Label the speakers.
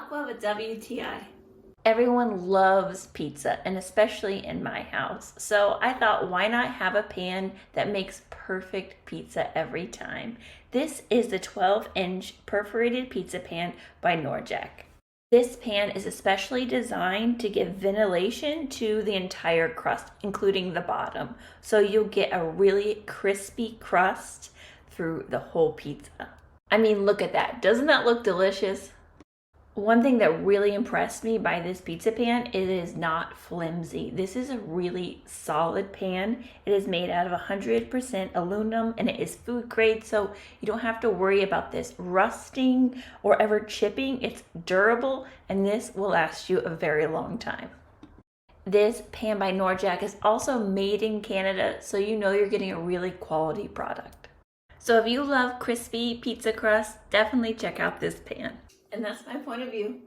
Speaker 1: Aqua with WTI. Everyone loves pizza, and especially in my house. So I thought, why not have a pan that makes perfect pizza every time? This is the 12-inch perforated pizza pan by Norjac. This pan is especially designed to give ventilation to the entire crust, including the bottom. So you'll get a really crispy crust through the whole pizza. I mean, look at that. Doesn't that look delicious? One thing that really impressed me by this pizza pan, it is not flimsy. This is a really solid pan. It is made out of 100% aluminum and it is food grade, so you don't have to worry about this rusting or ever chipping. It's durable and this will last you a very long time. This pan by Norjac is also made in Canada, so you know you're getting a really quality product. So if you love crispy pizza crust, definitely check out this pan. And that's my point of view.